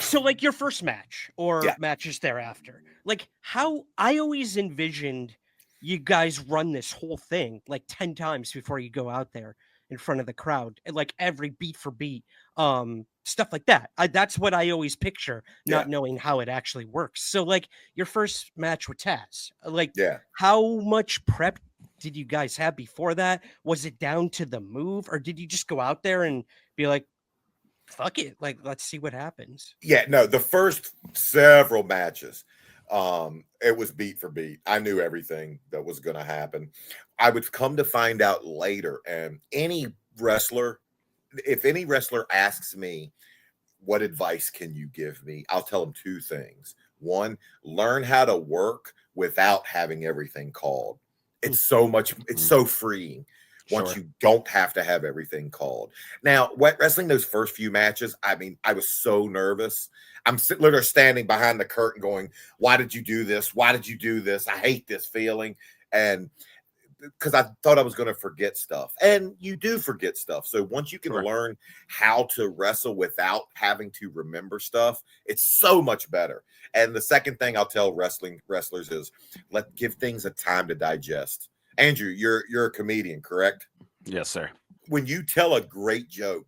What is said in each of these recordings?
So like your first match or Yeah. matches thereafter, like how I always envisioned you guys run this whole thing like 10 times before you go out there in front of the crowd, and like every beat for beat, stuff like that. That's what I always picture, not Yeah. knowing how it actually works. So like your first match with Taz, like Yeah. how much prep did you guys have before that? Was it down to the move, or did you just go out there and be like, fuck it, like let's see what happens? Yeah, no, the first several matches, it was beat for beat. I knew everything that was going to happen. I would come to find out later, and if any wrestler asks me, what advice can you give me? I'll tell them two things. One, learn how to work without having everything called. It's so freeing once Sure. you don't have to have everything called. Now, wrestling those first few matches, I mean, I was so nervous. I'm literally standing behind the curtain going, why did you do this? Why did you do this? I hate this feeling. And because I thought I was going to forget stuff. And you do forget stuff. So once you can Sure. learn how to wrestle without having to remember stuff, it's so much better. And the second thing I'll tell wrestlers is give things a time to digest. Andrew, you're a comedian, correct? Yes, sir. When you tell a great joke,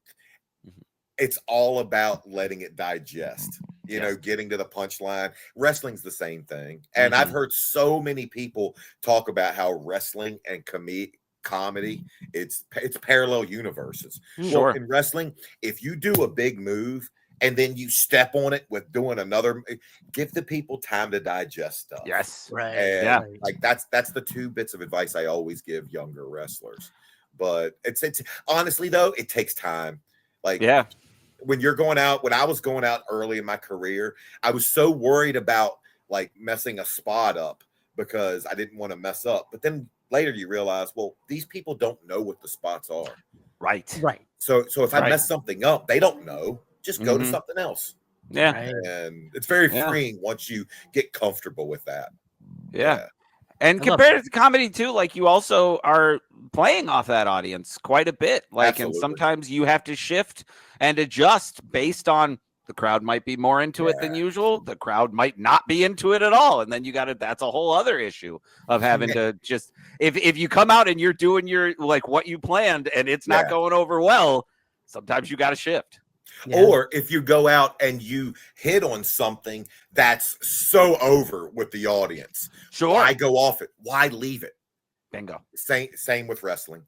it's all about letting it digest. You know, getting to the punchline. Wrestling's the same thing. And I've heard so many people talk about how wrestling and comedy, it's parallel universes. Sure. Well, in wrestling, if you do a big move and then you step on it with doing another, give the people time to digest stuff. Yes. Right. And Yeah. like that's the two bits of advice I always give younger wrestlers. But it's honestly though, it takes time. Like when I was going out early in my career, I was so worried about like messing a spot up because I didn't want to mess up. But then later you realize, well, these people don't know what the spots are. Right. So if I mess something up, they don't know. Just go to something else. Yeah. Right. And it's very freeing once you get comfortable with that. Yeah. And compared to comedy too, like you also are playing off that audience quite a bit. Like, Absolutely. and sometimes you have to shift and adjust based on the crowd might be more into it than usual. The crowd might not be into it at all. And then that's a whole other issue of having to just, if you come out and you're doing your, like what you planned and it's not going over well, sometimes you got to shift. Yeah. Or if you go out and you hit on something that's so over with the audience, Sure. why go off it? Why leave it? Bingo. Same with wrestling.